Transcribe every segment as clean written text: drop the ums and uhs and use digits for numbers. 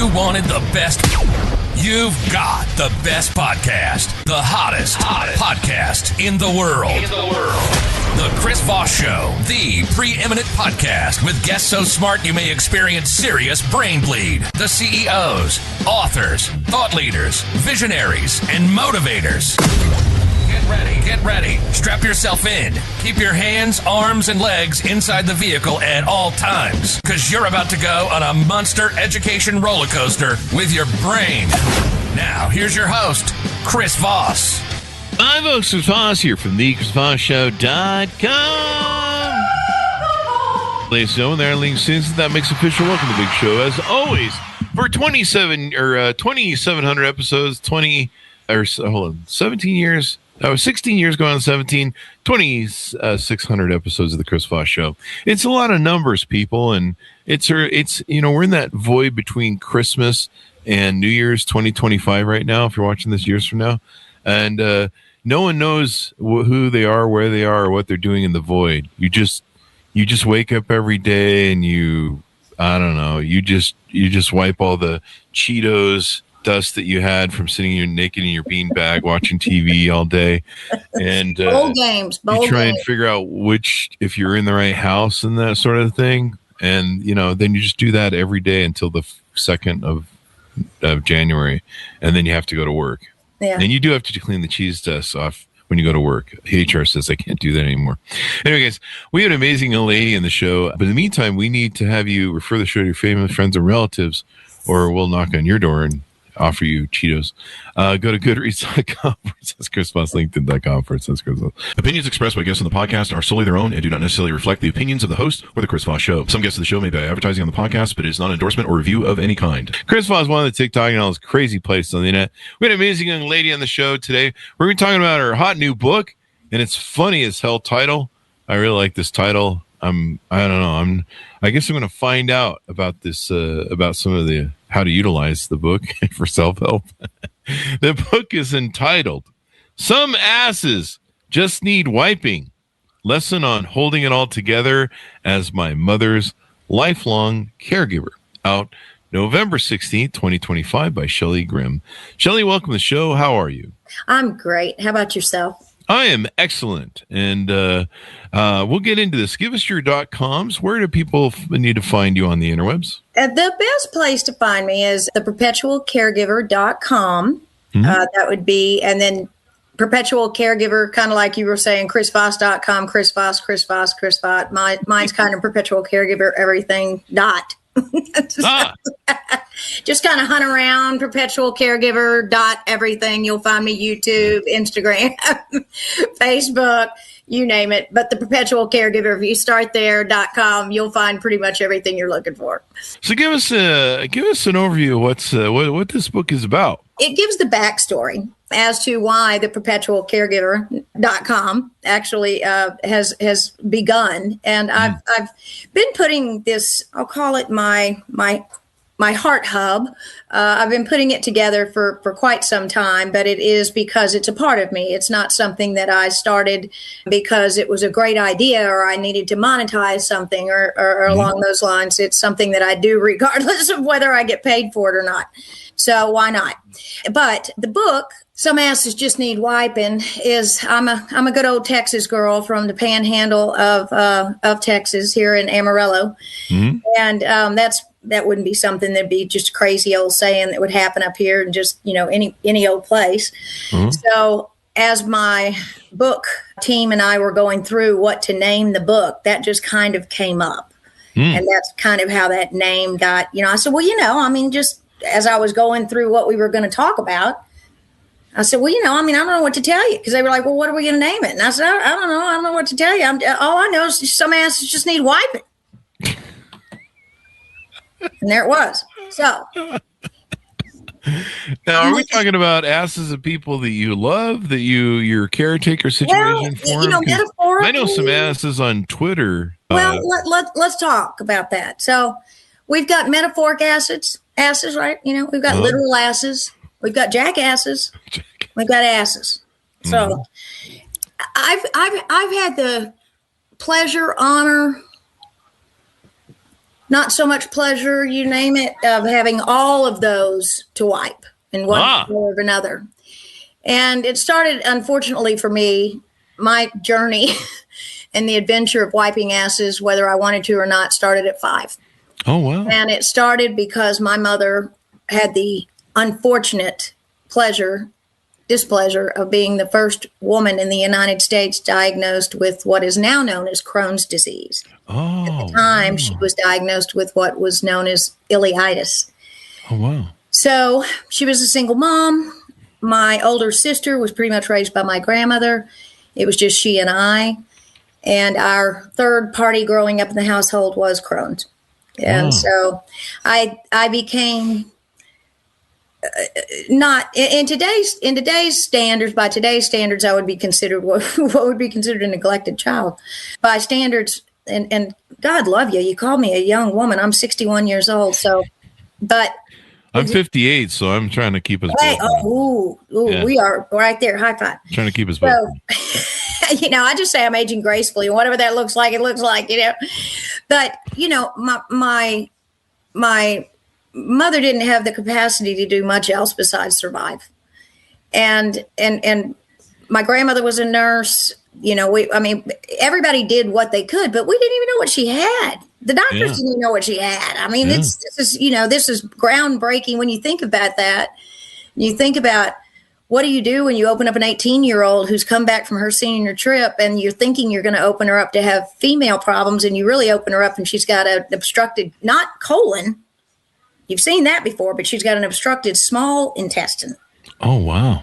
you wanted the best, you've got the best podcast. The hottest podcast in the world. The Chris Voss Show, the preeminent podcast with guests so smart you may experience serious brain bleed. The CEOs, authors, thought leaders, visionaries, and motivators. Get ready. Strap yourself in. Keep your hands, arms, and legs inside the vehicle at all times, because you're about to go on a monster education roller coaster with your brain. Now, here's your host, Chris Voss. Hi, folks. Chris Voss here from thechrisvossshow.com. Ladies and gentlemen, there are links since that makes official. Welcome to the big show, as always, for 2,700 episodes, 17 years. 16 years going on 17, 2,600 episodes of the Chris Voss Show. It's a lot of numbers, people, and it's we're in that void between Christmas and New Year's 2025 right now, if you're watching this years from now. And no one knows who they are, where they are, or what they're doing in the void. You just wake up every day and you just wipe all the Cheetos dust that you had from sitting naked in your beanbag watching TV all day, and bowl games. You try and figure out if you're in the right house and that sort of thing, and then you just do that every day until the 2nd of January, and then you have to go to work. Yeah, and you do have to clean the cheese dust off when you go to work. HR says I can't do that anymore. Anyway, guys, we have an amazing young lady in the show, but in the meantime, we need to have you refer the show to your famous friends and relatives, or we'll knock on your door and offer you Cheetos. Go to Goodreads.com, Chris Voss, LinkedIn.com, Chris Voss. Opinions expressed by guests on the podcast are solely their own and do not necessarily reflect the opinions of the host or the Chris Voss Show. Some guests of the show may be advertising on the podcast, but it is not an endorsement or review of any kind. Chris Voss, one of the TikTok and all those crazy places on the internet. We had an amazing young lady on the show today. We're going to be talking about her hot new book, and it's funny as hell title. I really like this title. I guess I'm going to find out about this, about some of the how to utilize the book for self-help. The book is entitled "Some Asses Just Need Wiping: Lesson on Holding It All Together as My Mother's Lifelong Caregiver." Out November 16th, 2025 by Shelly Grimm. Shelly, welcome to the show. How are you? I'm great. How about yourself? I am excellent, and we'll get into this. Give us your .coms. Where do people need to find you on the interwebs? The best place to find me is the perpetualcaregiver.com. That would be, and then Perpetual Caregiver, kind of like you were saying, chrisvoss.com, Chris Voss. Mine's kind of Perpetual Caregiver, everything . Just kind of hunt around Perpetual Caregiver everything. You'll find me YouTube, Instagram, Facebook, you name it. But the Perpetual Caregiver, if you start there .com, you'll find pretty much everything you're looking for. So give us an overview of what this book is about. It gives the backstory as to why the perpetualcaregiver.com actually has begun. And I've been putting this, I'll call it my heart hub. I've been putting it together for quite some time, but it is because it's a part of me. It's not something that I started because it was a great idea or I needed to monetize something or along those lines. It's something that I do regardless of whether I get paid for it or not. So why not? But the book, Some Asses Just Need Wiping, is I'm a good old Texas girl from the panhandle of Texas here in Amarillo. And that wouldn't be something that'd be just a crazy old saying that would happen up here and just, any old place. So as my book team and I were going through what to name the book, that just kind of came up. And that's kind of how that name got, I said, well, just as I was going through what we were going to talk about, I said, well, I don't know what to tell you. Because they were like, well, what are we going to name it? And I said, I don't know. I don't know what to tell you. All I know is some asses just need wiping. And there it was. So. Now, are we talking about asses of people that you love, that your caretaker situation for? Metaphorically. I know some asses on Twitter. Well, let's talk about that. So we've got metaphoric asses, right? We've got literal asses. We've got jackasses. We've got asses. So I've had the pleasure, honor, not so much pleasure, you name it, of having all of those to wipe in one way or another. And it started, unfortunately for me, my journey and the adventure of wiping asses, whether I wanted to or not, started at 5. Oh, wow. And it started because my mother had the unfortunate displeasure of being the first woman in the United States diagnosed with what is now known as Crohn's disease. Oh, at the time, she was diagnosed with what was known as ileitis. Oh, wow. So she was a single mom. My older sister was pretty much raised by my grandmother. It was just she and I. And our third party growing up in the household was Crohn's. And so I became not in today's standards. By today's standards, I would be considered what would be considered a neglected child. By standards, and God love you, you called me a young woman. I'm 61 years old. So, but I'm 58, so I'm trying to keep us. Hey, we are right there. High five. Trying to keep us both. So, I just say I'm aging gracefully, and whatever that looks like, it looks like, But my mother didn't have the capacity to do much else besides survive, and my grandmother was a nurse. Everybody did what they could, but we didn't even know what she had. The doctors didn't even know what she had. I mean, this is groundbreaking when you think about that. You think about, what do you do when you open up an 18-year-old who's come back from her senior trip and you're thinking you're going to open her up to have female problems, and you really open her up and she's got an obstructed, not colon. You've seen that before, but she's got an obstructed small intestine. Oh, wow.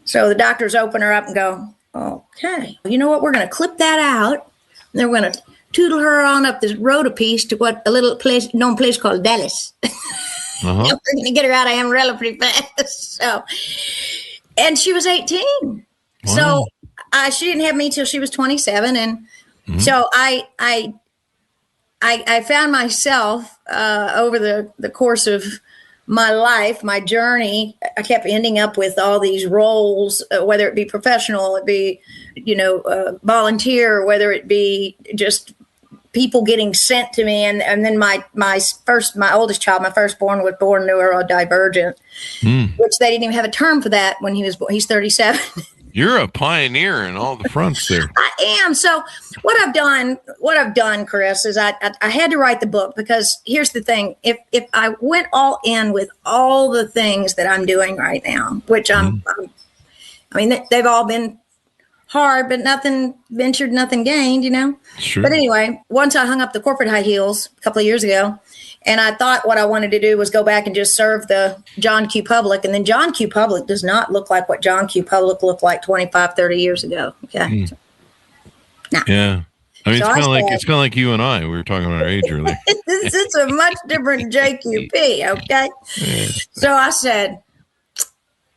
So the doctors open her up and go, okay, you know what? We're going to clip that out. And then we're going to tootle her on up this road a piece to a little known place called Dallas. We're going to get her out of Amarillo pretty fast. So, and she was 18. Wow. So she didn't have me till she was 27. And so I found myself over the course of my life, my journey, I kept ending up with all these roles, whether it be professional, it be, volunteer, whether it be just people getting sent to me. And then my oldest child, my firstborn, was born neurodivergent, which they didn't even have a term for that when he was born. He's 37. You're a pioneer in all the fronts there. I am. So what I've done, Chris, is I had to write the book, because here's the thing. If I went all in with all the things that I'm doing right now, which they've all been hard, but nothing ventured, nothing gained, Sure. But anyway, once I hung up the corporate high heels a couple of years ago, and I thought what I wanted to do was go back and just serve the John Q. Public. And then John Q. Public does not look like what John Q. Public looked like 25, 30 years ago. Okay. No. Yeah. I mean, so it's kind of like you and I. We were talking about our age earlier. It's a much different JQP. Okay. Yeah. So I said,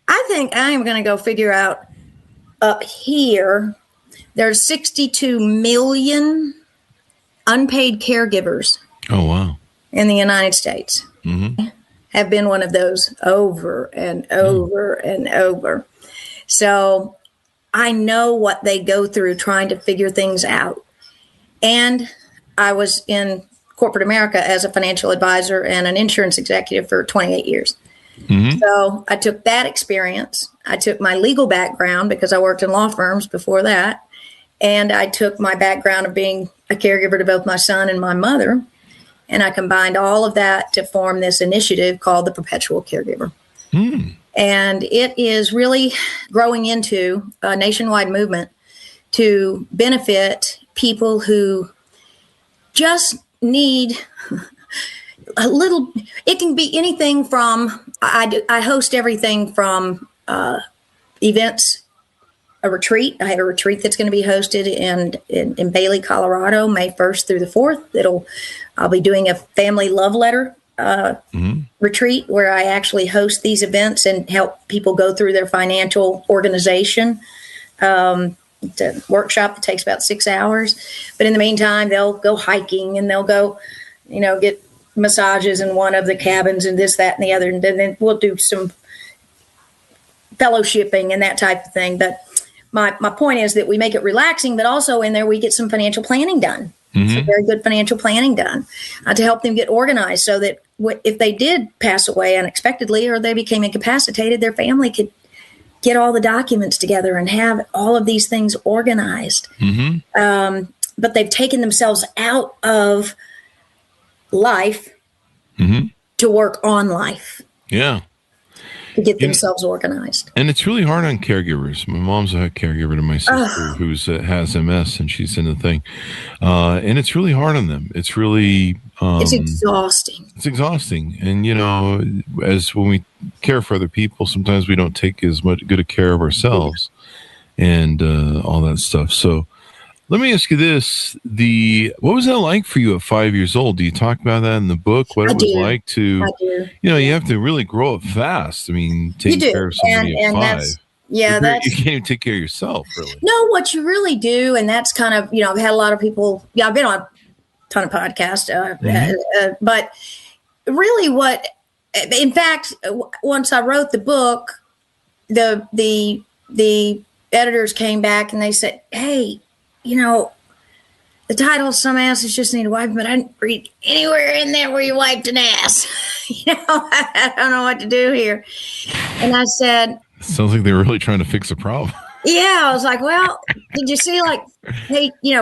I think I am going to go figure out up here. There's 62 million unpaid caregivers. Oh, wow. In the United States. Have been one of those over and over and over. So I know what they go through trying to figure things out. And I was in corporate America as a financial advisor and an insurance executive for 28 years. So I took that experience. I took my legal background, because I worked in law firms before that. And I took my background of being a caregiver to both my son and my mother. And I combined all of that to form this initiative called the Perpetual Caregiver. And it is really growing into a nationwide movement to benefit people who just need a little. It can be anything from, I host everything from events, a retreat. I have a retreat that's going to be hosted in Bailey, Colorado, May 1st through the 4th. I'll be doing a family love letter retreat where I actually host these events and help people go through their financial organization. It's a workshop that takes about 6 hours. But in the meantime, they'll go hiking and they'll go, get massages in one of the cabins and this, that, and the other. And then we'll do some fellowshipping and that type of thing. But my point is that we make it relaxing, but also in there we get some financial planning done. some very good financial planning done to help them get organized so that if they did pass away unexpectedly or they became incapacitated, their family could get all the documents together and have all of these things organized. But they've taken themselves out of life to work on life. Yeah. To get themselves organized. And it's really hard on caregivers. My mom's a caregiver to my sister who has MS, and she's in the thing. And it's really hard on them. It's really... it's exhausting. It's exhausting. And, as when we care for other people, sometimes we don't take as much good a care of ourselves and all that stuff. So let me ask you this. What was that like for you at 5 years old? Do you talk about that in the book? What it was like to, you have to really grow up fast. I mean, taking care of somebody at 5. You can't even take care of yourself, really. No, what you really do, and that's kind of, I've had a lot of people, I've been on a ton of podcasts, but really in fact, once I wrote the book, the editors came back and they said, hey, the title, Some Asses Just Need a Wipe, but I didn't read anywhere in there where you wiped an ass. I don't know what to do here. And I said... Sounds like they were really trying to fix a problem. Yeah, I was like, well, did you see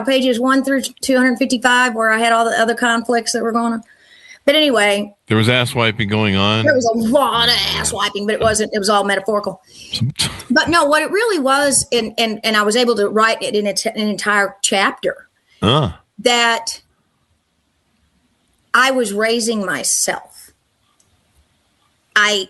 pages 1 through 255 where I had all the other conflicts that were going on? But anyway... There was ass wiping going on? There was a lot of ass wiping, but it was all metaphorical. But no, what it really was, and I was able to write it in an entire chapter, that I was raising myself. I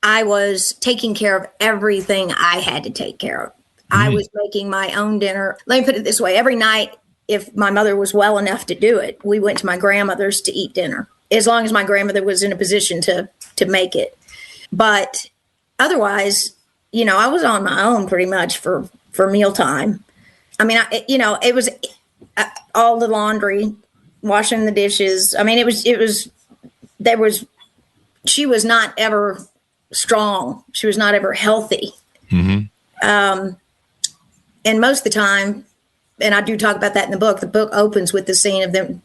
was taking care of everything I had to take care of. I was making my own dinner. Let me put it this way. Every night, if my mother was well enough to do it, we went to my grandmother's to eat dinner, as long as my grandmother was in a position to make it. But otherwise, I was on my own pretty much for mealtime. I mean, it was all the laundry, washing the dishes. I mean, she was not ever strong. She was not ever healthy. And most of the time, and I do talk about that in the book opens with the scene of them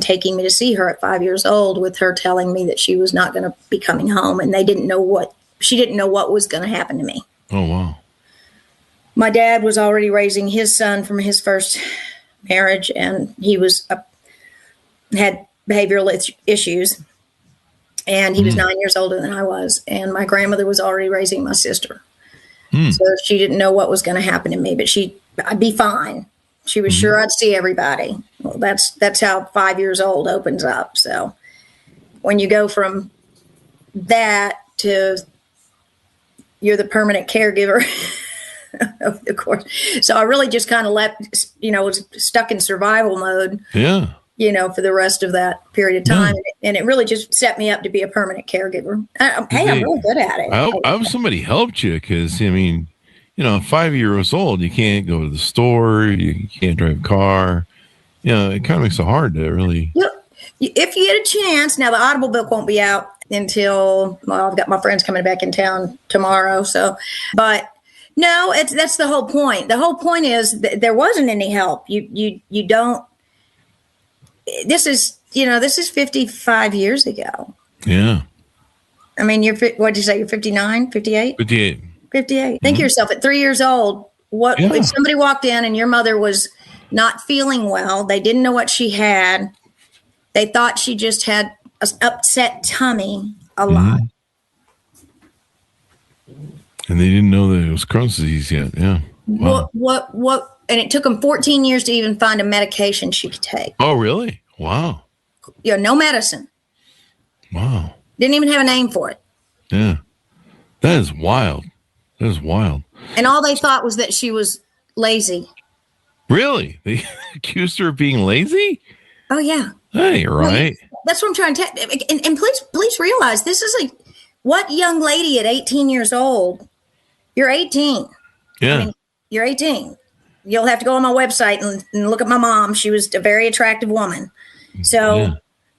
taking me to see her at 5 years old, with her telling me that she was not going to be coming home, and she didn't know what was going to happen to me. Oh, wow. My dad was already raising his son from his first marriage, and he had behavioral issues, and he was 9 years older than I was, and my grandmother was already raising my sister. So she didn't know what was going to happen to me, but I'd be fine. She was sure I'd see everybody. Well, that's how 5 years old opens up. So when you go from that to you're the permanent caregiver, of course. So I really just kind of was stuck in survival mode. Yeah. For the rest of that period of time. And it really just set me up to be a permanent caregiver. I'm really good at it. I hope somebody helped you, because, 5 years old, you can't go to the store, you can't drive a car. It kind of makes it hard to really... If you get a chance, now the Audible book won't be out until, I've got my friends coming back in town tomorrow. So, but no, that's the whole point. The whole point is there wasn't any help. You don't... This is 55 years ago. Yeah. I mean, what did you say? You're 59, 58? 58. 58. Think of yourself at 3 years old. If somebody walked in and your mother was not feeling well, they didn't know what she had. They thought she just had an upset tummy a lot. And they didn't know that it was Crohn's disease yet. Yeah. Wow. What? And it took them 14 years to even find a medication she could take. Oh, really? Wow. No medicine. Wow. Didn't even have a name for it. Yeah. That is wild. And all they thought was that she was lazy. Really? They accused her of being lazy? Oh, yeah. Hey, right. That's what I'm trying to tell. And please realize, this is what young lady at 18 years old? You're 18. Yeah. You're 18. You'll have to go on my website and look at my mom. She was a very attractive woman. So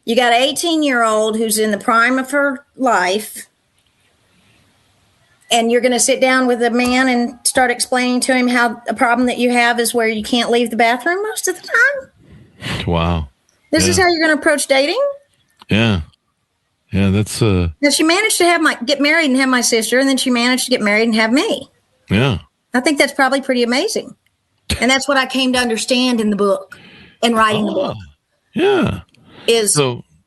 you got an 18-year-old who's in the prime of her life, and you're going to sit down with a man and start explaining to him how a problem that you have is where you can't leave the bathroom most of the time? Wow. This is how you're going to approach dating? Yeah. Yeah, that's Now, she managed to get married and have my sister, and then she managed to get married and have me. Yeah. I think that's probably pretty amazing. And that's what I came to understand in the book and writing the book. Yeah. Is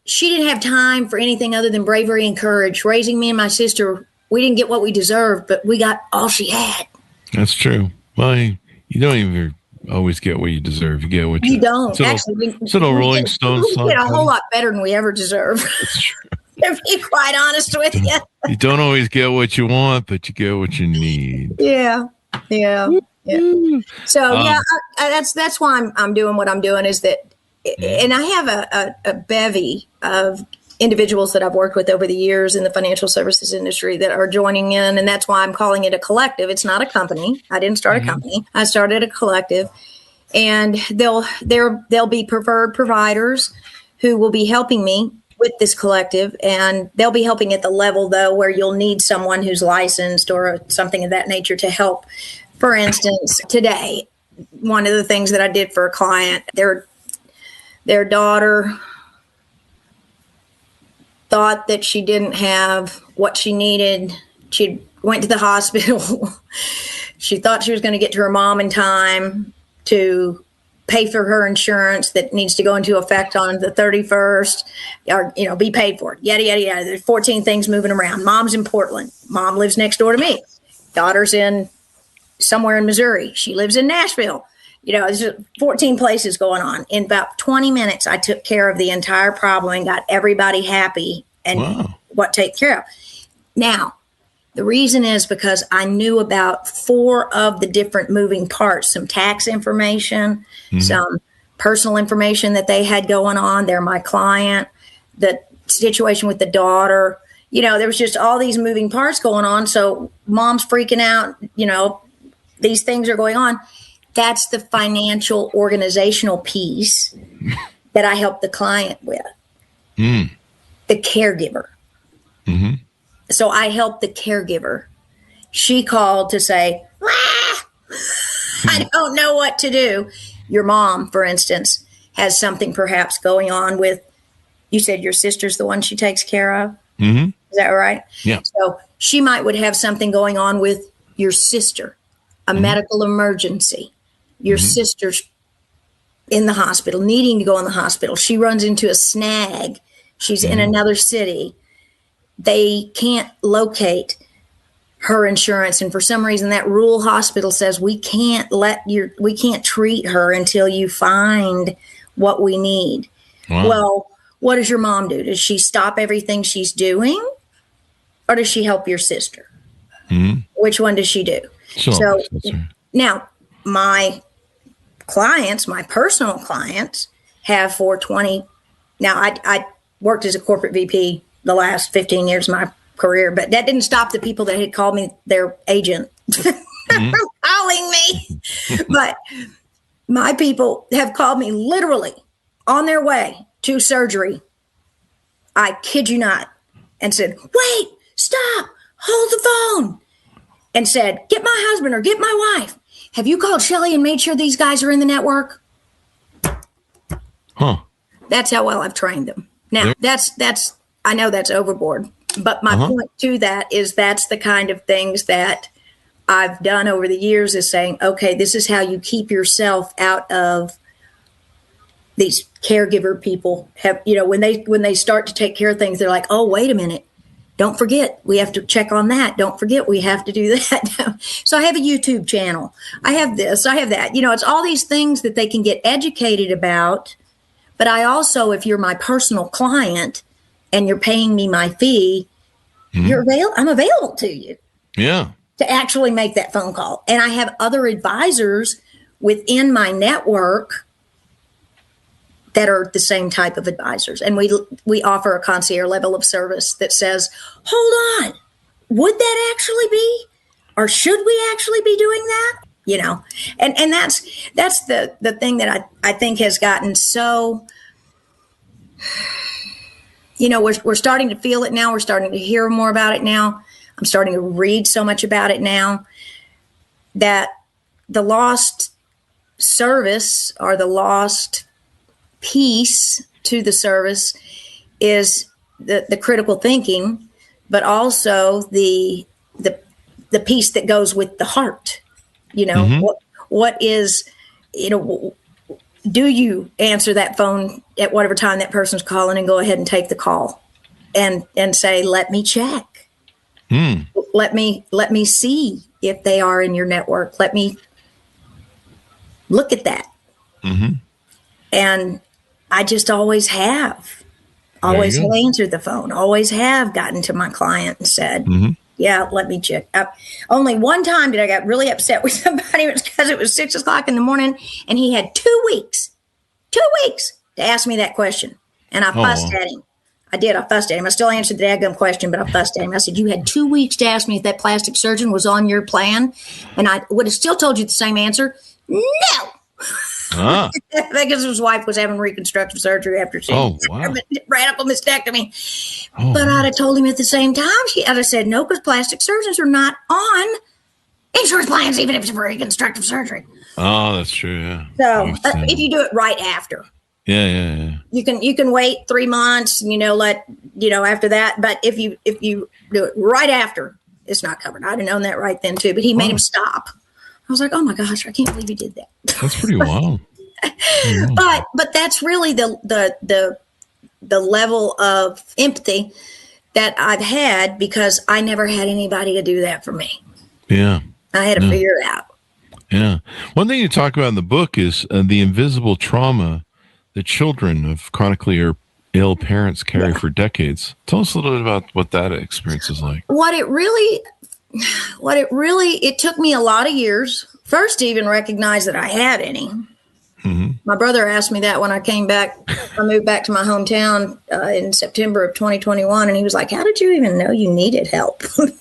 she didn't have time for anything other than bravery and courage. Raising me and my sister, we didn't get what we deserved, but we got all she had. That's true. Well, you don't even always get what you deserve. You get what you don't. Actually, Rolling Stones song. We get a whole lot better than we ever deserve. That's true. To be quite honest with you. You don't always get what you want, but you get what you need. Yeah. So that's why I'm doing what I'm doing, is that, and I have a bevy of individuals that I've worked with over the years in the financial services industry that are joining in, and that's why I'm calling it a collective. It's not a company. I didn't start a company. I started a collective, and they'll be preferred providers who will be helping me with this collective, and they'll be helping at the level, though, where you'll need someone who's licensed or something of that nature to help. For instance, today, one of the things that I did for a client, their daughter thought that she didn't have what she needed. She went to the hospital. She thought she was going to get to her mom in time to pay for her insurance that needs to go into effect on the 31st, or, be paid for. Yada, yada, yada. There's 14 things moving around. Mom's in Portland. Mom lives next door to me. Daughter's in somewhere in Missouri. She lives in Nashville. There's just 14 places going on. In about 20 minutes, I took care of the entire problem and got everybody happy and what taken care of. Now, the reason is because I knew about 4 of the different moving parts, some tax information, some personal information that they had going on. They're my client, the situation with the daughter. There was just all these moving parts going on. So mom's freaking out, these things are going on. That's the financial organizational piece that I help the client with. The caregiver. Mm-hmm. So I help the caregiver. She called to say, I don't know what to do. Your mom, for instance, has something perhaps going on with, you said your sister's the one she takes care of. Mm-hmm. Is that right? Yeah. So she would have something going on with your sister, a medical emergency. Your sister's in the hospital, needing to go in the hospital. She runs into a snag. She's in another city. They can't locate her insurance. And for some reason, that rural hospital says, we can't treat her until you find what we need. Wow. Well, what does your mom do? Does she stop everything she's doing? Or does she help your sister? Mm-hmm. Which one does she do? So now my clients, my personal clients, have 420. Now, I worked as a corporate VP the last 15 years of my career, but that didn't stop the people that had called me their agent from calling me. But my people have called me literally on their way to surgery. I kid you not. And said, wait, stop, hold the phone. And said, get my husband or get my wife. Have you called Shelly and made sure these guys are in the network? Huh. That's how well I've trained them. Now, that's I know that's overboard, but my point to that is that's the kind of things that I've done over the years, is saying, okay, this is how you keep yourself out of these caregiver people. Have, when they start to take care of things, they're like, oh, wait a minute. Don't forget, we have to check on that. Don't forget, we have to do that. So I have a YouTube channel. I have this, I have that. It's all these things that they can get educated about. But I also, if you're my personal client and you're paying me my fee, I'm available to you. Yeah. To actually make that phone call. And I have other advisors within my network that are the same type of advisors. And we offer a concierge level of service that says, hold on, would that actually be? Or should we actually be doing that? And that's the thing that I think has gotten so, we're starting to feel it now. We're starting to hear more about it now. I'm starting to read so much about it now that the lost service or the lost piece to the service is the critical thinking, but also the piece that goes with the heart. What is, do you answer that phone at whatever time that person's calling and go ahead and take the call and say, let me check. Let me see if they are in your network. Let me look at that. And I just always have answered the phone, always have gotten to my client and said, yeah, let me check. Only one time did I get really upset with somebody. It was because it was 6 o'clock in the morning and he had 2 weeks to ask me that question. And I fussed at him. I fussed at him. I still answered the daggum question, but I fussed at him. I said, you had 2 weeks to ask me if that plastic surgeon was on your plan. And I would have still told you the same answer. No. Because his wife was having reconstructive surgery after she radical mastectomy. But I'd have told him at the same time. I'd have said no, because plastic surgeons are not on insurance plans, even if it's for reconstructive surgery. Oh, that's true. Yeah. So if you do it right after. Yeah. You can wait 3 months and after that. But if you do it right after, it's not covered. I'd have known that right then too. But he made him stop. I was like, oh my gosh, I can't believe you did that. That's pretty wild. But that's really the level of empathy that I've had, because I never had anybody to do that for me. Yeah. I had to figure it out. Yeah. One thing you talk about in the book is the invisible trauma that children of chronically or ill parents carry for decades. Tell us a little bit about what that experience is like. It took me a lot of years first to even recognize that I had any. My brother asked me that when I came back. I moved back to my hometown in September of 2021. And he was like, how did you even know you needed help? I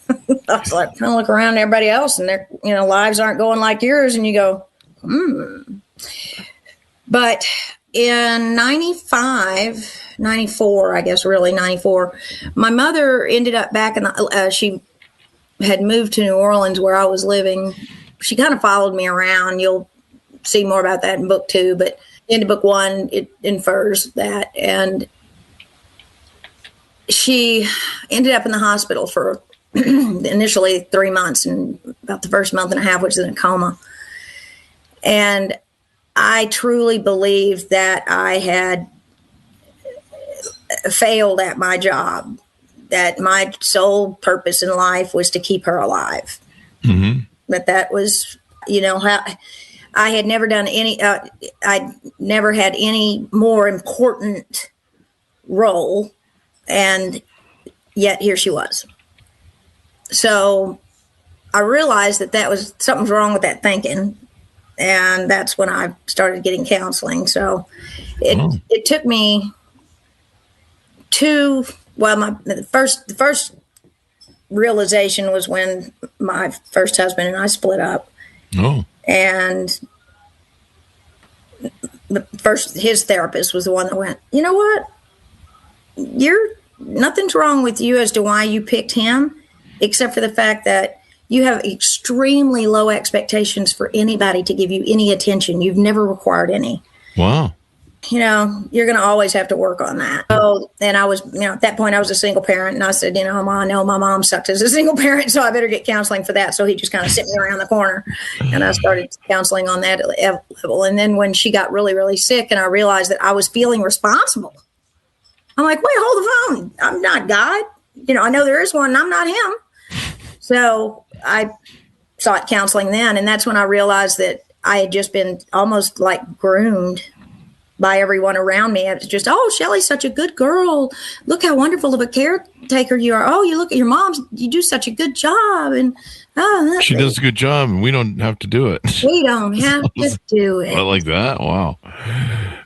was like, kind of look around at everybody else and their lives aren't going like yours. And you go, But in 94, I guess, really 94, my mother ended up back in she had moved to New Orleans where I was living. She kind of followed me around. You'll see more about that in book 2, but into book 1, it infers that. And she ended up in the hospital for initially 3 months, and about the first month and a half was in a coma. And I truly believed that I had failed at my job, that my sole purpose in life was to keep her alive. But that was, how I had never done I'd never had any more important role. And yet here she was. So I realized that was something's wrong with that thinking. And that's when I started getting counseling. So it took me the first realization was when my first husband and I split up. And his therapist was the one that went, you know what? Nothing's wrong with you as to why you picked him, except for the fact that you have extremely low expectations for anybody to give you any attention. You've never required any. Wow. You're going to always have to work on that. So, and I was, at that point I was a single parent, and I said, I know my mom sucked as a single parent, so I better get counseling for that. So he just kind of sent me around the corner, and I started counseling on that level. And then when she got really, really sick and I realized that I was feeling responsible, I'm like, wait, hold the phone. I'm not God. I know there is one and I'm not him. So I sought counseling then. And that's when I realized that I had just been almost like groomed by everyone around me. It was just, oh, Shelly's such a good girl. Look how wonderful of a caretaker you are. Oh, you look at your mom. You do such a good job. And she does a good job, and we don't have to do it. We don't have to do it. I like that. Wow.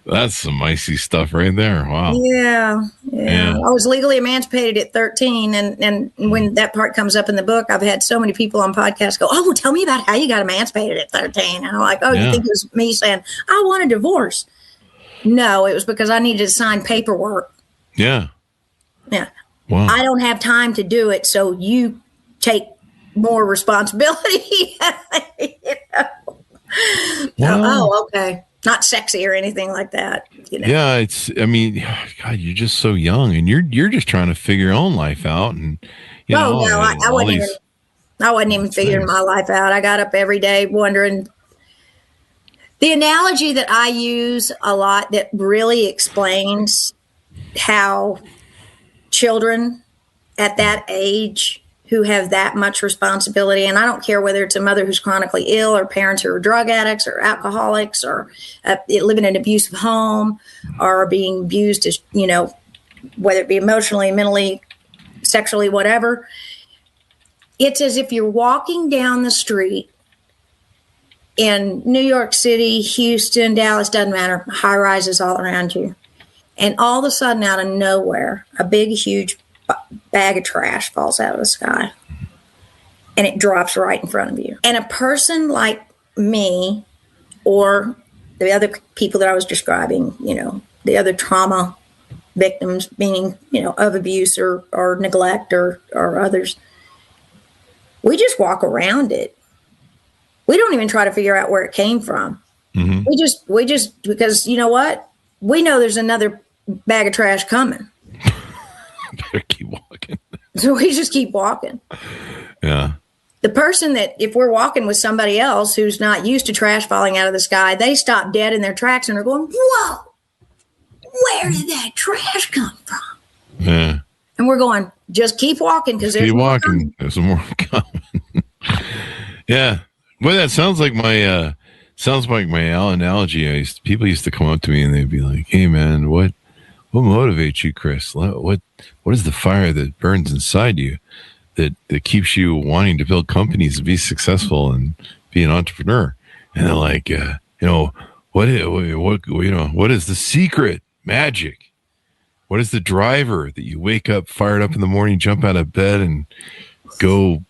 That's some icy stuff right there. Wow. Yeah. I was legally emancipated at 13. And when that part comes up in the book, I've had so many people on podcasts go, oh, well, tell me about how you got emancipated at 13. And I'm like, oh, you think it was me saying, I want a divorce? No, it was because I needed to sign paperwork. Yeah. Wow. I don't have time to do it, so you take more responsibility. Wow. Oh, okay. not sexy or anything like that. Yeah, I mean, God, you're just so young, and you're just trying to figure your own life out, and No, I wasn't even figuring my life out. I got up every day wondering. The analogy that I use a lot that really explains how children at that age who have that much responsibility, and I don't care whether it's a mother who's chronically ill or parents who are drug addicts or alcoholics or live in an abusive home or being abused as, whether it be emotionally, mentally, sexually, whatever. It's as if you're walking down the street in New York City, Houston, Dallas, doesn't matter, high rises all around you. And all of a sudden, out of nowhere, a big, huge bag of trash falls out of the sky. And it drops right in front of you. And a person like me or the other people that I was describing, the other trauma victims, meaning, of abuse or neglect or others, we just walk around it. We don't even try to figure out where it came from. Mm-hmm. We just, because you know what? We know there's another bag of trash coming. Better keep walking. So we just keep walking. Yeah. The person that, if we're walking with somebody else who's not used to trash falling out of the sky, they stop dead in their tracks and are going, whoa, where did that trash come from? Yeah. And we're going, just keep walking because there's more coming. There's more coming. Yeah. Well, that sounds like my analogy. People used to come up to me and they'd be like, "Hey, man, what motivates you, Chris? What is the fire that burns inside you that keeps you wanting to build companies and be successful and be an entrepreneur?" And they're like, what is the secret magic? What is the driver that you wake up fired up in the morning, jump out of bed, and go?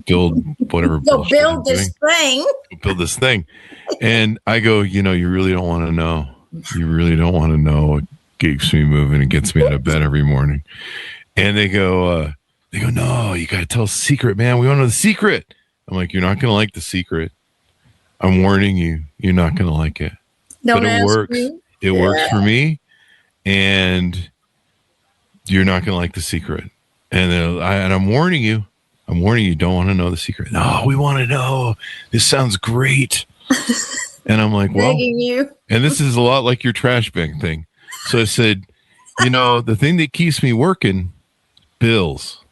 Build whatever. Go build this thing. Build this thing. And I go, you really don't want to know. You really don't want to know what keeps me moving and gets me out of bed every morning. And they go, no, you got to tell us the secret, man. We want to know the secret. I'm like, you're not going to like the secret. I'm warning you. You're not going to like it. Don't but it works. Me. It works for me. And you're not going to like the secret. And I'm warning you. Don't want to know the secret. No, we want to know. This sounds great. And I'm like, well, begging you. And this is a lot like your trash bag thing. So I said, the thing that keeps me working, bills.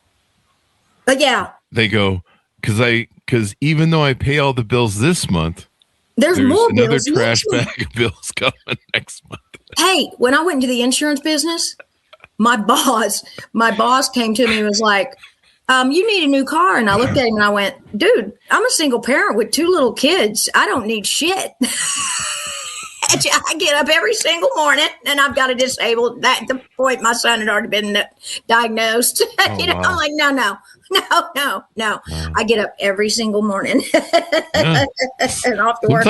But yeah. They go, because even though I pay all the bills this month, there's more another bills trash bag of bills coming next month. Hey, when I went into the insurance business, my boss came to me and was like, you need a new car. And I looked at him and I went, dude, I'm a single parent with 2 little kids. I don't need shit. I get up every single morning and I've got a disabled. At the point my son had already been diagnosed. Oh, wow. I'm like, no. Wow. I get up every single morning and off to work.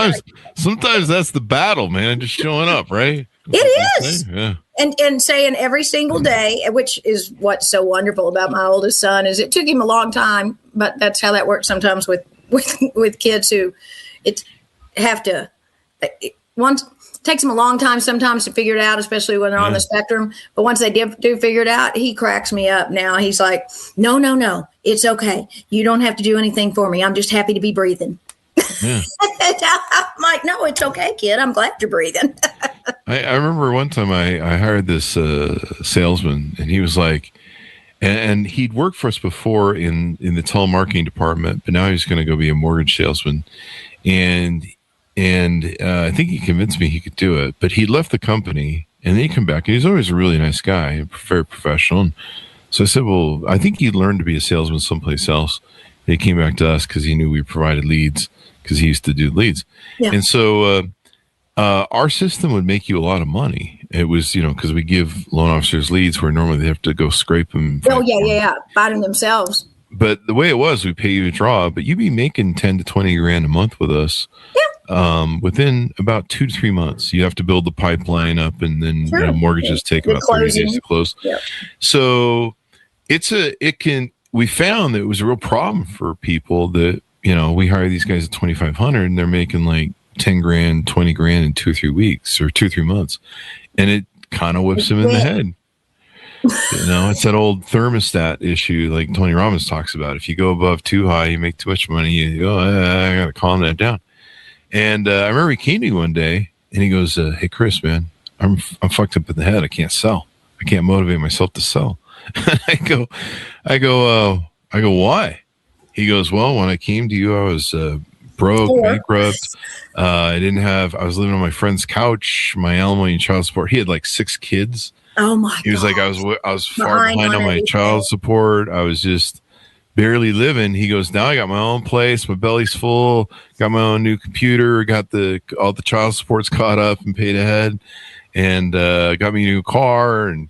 Sometimes that's the battle, man. Just showing up, right? It is. Yeah. And saying every single day, which is what's so wonderful about my oldest son, is it took him a long time, but that's how that works sometimes with kids who takes them a long time sometimes to figure it out, especially when they're on the spectrum. But once they do figure it out, he cracks me up now. He's like, no, it's okay. You don't have to do anything for me. I'm just happy to be breathing. Yeah. I'm like, no, it's okay, kid. I'm glad you're breathing. I remember one time I hired this salesman, and he was like, and he'd worked for us before in the telemarketing department, but now he's going to go be a mortgage salesman. And I think he convinced me he could do it, but he left the company and then he come back, and he's always a really nice guy, very professional. And so I said, well, I think he learned to be a salesman someplace else. And he came back to us because he knew we provided leads, because he used to do leads. Yeah. And so our system would make you a lot of money. It was, because we give loan officers leads where normally they have to go scrape them. Oh, yeah. Buy them themselves. But the way it was, we pay you a draw, but you'd be making 10 to 20 grand a month with us. Yeah. Within about 2 to 3 months. You have to build the pipeline up, and then mortgages take about 30 days to close. Yep. So we found that it was a real problem for people that, we hire these guys at $2,500 and they're making like 10 grand, 20 grand in 2 or 3 weeks or 2 or 3 months. And it kind of whips him in the head. It's that old thermostat issue like Tony Robbins talks about. If you go above too high, you make too much money. You go, I got to calm that down. And I remember he came to me one day and he goes, hey, Chris, man, I'm fucked up in the head. I can't sell. I can't motivate myself to sell. I go, why? He goes, well, when I came to you, I was broke, bankrupt. I was living on my friend's couch, my alimony and child support. He had like 6 kids. Oh my! He was like, I was far behind on my child support. I was just barely living. He goes, now I got my own place. My belly's full. Got my own new computer. Got all the child supports caught up and paid ahead, and got me a new car, and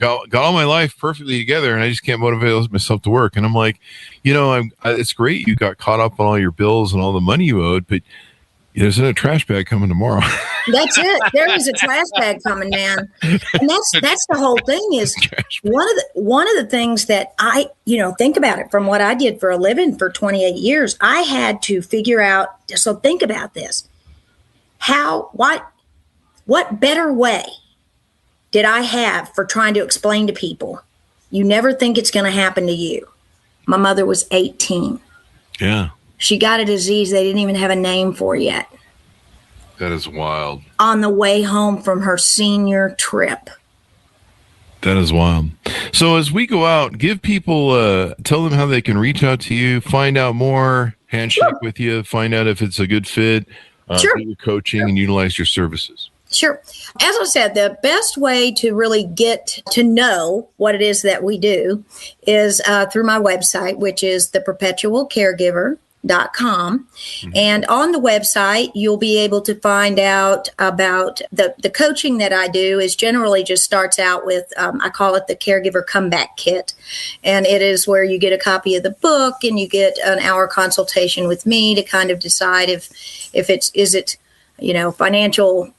got all my life perfectly together. And I just can't motivate myself to work. And I'm like, it's great you got caught up on all your bills and all the money you owed, but there's a trash bag coming tomorrow. That's it. There is a trash bag coming, man. And that's the whole thing is one of the things that I, think about it from what I did for a living for 28 years. I had to figure out, so think about this. What better way did I have for trying to explain to people, you never think it's going to happen to you? My mother was 18. Yeah. She got a disease they didn't even have a name for yet. That is wild. On the way home from her senior trip. That is wild. So as we go out, give people, tell them how they can reach out to you, find out more, handshake with you, find out if it's a good fit, get your coaching and utilize your services. Sure. As I said, the best way to really get to know what it is that we do is through my website, which is theperpetualcaregiver.com. Mm-hmm. And on the website, you'll be able to find out about the coaching that I do is generally just starts out with, I call it the Caregiver Comeback Kit. And it is where you get a copy of the book and you get an hour consultation with me to kind of decide if is it financial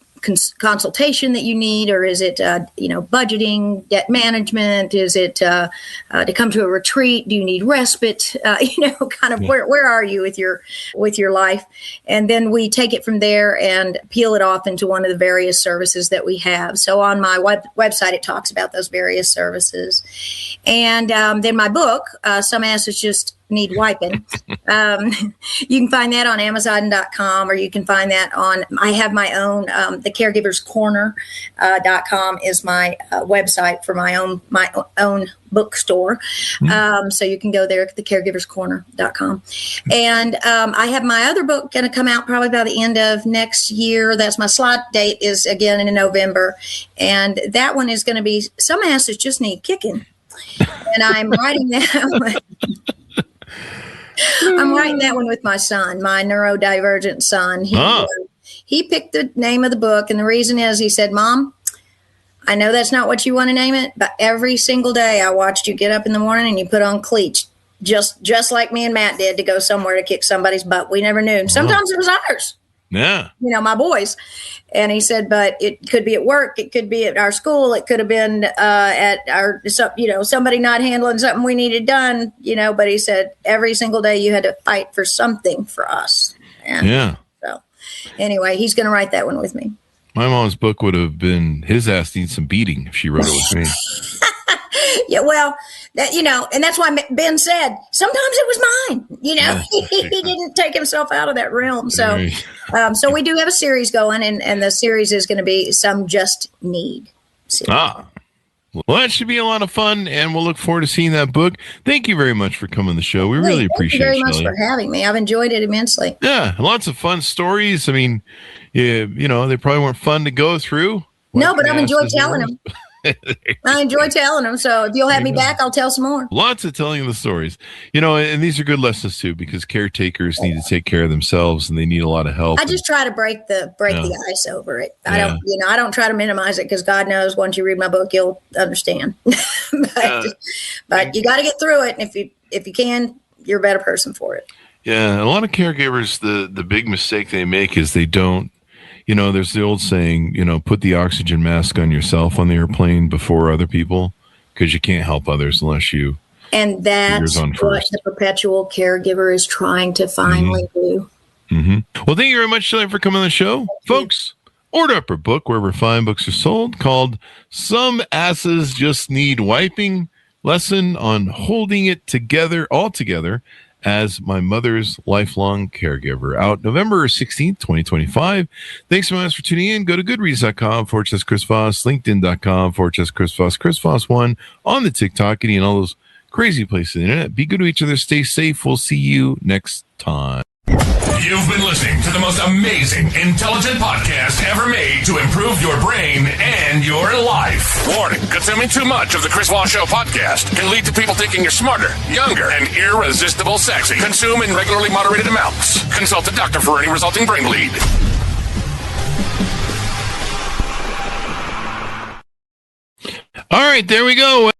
consultation that you need, or is it, budgeting, debt management? Is it to come to a retreat? Do you need respite? Where are you with your life? And then we take it from there and peel it off into one of the various services that we have. So on my website, it talks about those various services. And then my book, Some Asses Just Need Wiping. You can find that on Amazon.com, or you can find that I have my own, the caregiverscorner.com is my website for my own bookstore. So you can go there at the caregiverscorner.com. And I have my other book going to come out probably by the end of next year. That's my slot date is again in November. And that one is going to be Some Asses Just Need Kicking. And I'm writing that I'm writing that one with my son, my neurodivergent son. He picked the name of the book, and the reason is he said, Mom, I know that's not what you want to name it, but every single day I watched you get up in the morning and you put on cleats, just like me and Matt did, to go somewhere to kick somebody's butt. We never knew. Sometimes it was ours. Yeah. My boys. And he said, but it could be at work. It could be at our school. It could have been at our, somebody not handling something we needed done, but he said every single day you had to fight for something for us. And so anyway, he's going to write that one with me. My mom's book would have been His Ass Needs Some Beating if she wrote it with me. Yeah, well, and that's why Ben said, sometimes it was mine. He didn't take himself out of that realm. So so we do have a series going, and the series is going to be Some Just Need. Well, that should be a lot of fun, and we'll look forward to seeing that book. Thank you very much for coming on the show. We really appreciate it. Thank you very much for having me. I've enjoyed it immensely. Yeah, lots of fun stories. I mean, they probably weren't fun to go through. No, but I've enjoyed telling them. I enjoy telling them. So if you'll have me back, I'll tell some more. Lots of telling the stories, and these are good lessons too, because caretakers need to take care of themselves and they need a lot of help. I just try to break the ice over it. I don't try to minimize it, because God knows once you read my book, you'll understand. but you got to get through it. And if you can, you're a better person for it. Yeah. A lot of caregivers, the big mistake they make is they don't, there's the old saying, put the oxygen mask on yourself on the airplane before other people, because you can't help others unless you. And that's what the perpetual caregiver is trying to finally do. Mm-hmm. Well, thank you very much, Shelly, for coming on the show. Folks, order up her book wherever fine books are sold called Some Asses Just Need Wiping, Lesson on Holding It Together, All Together, as My Mother's Lifelong Caregiver. Out November 16th, 2025. Thanks so much for tuning in. Go to goodreads.com/Chris Voss, LinkedIn.com/Chris Voss, Chris Voss1 on the TikTok, and all those crazy places on the internet. Be good to each other. Stay safe. We'll see you next time. You've been listening to the most amazing, intelligent podcast ever made to improve your brain and your life. Warning, consuming too much of the Chris Voss Show podcast can lead to people thinking you're smarter, younger, and irresistible sexy. Consume in regularly moderated amounts. Consult a doctor for any resulting brain bleed. All right, there we go.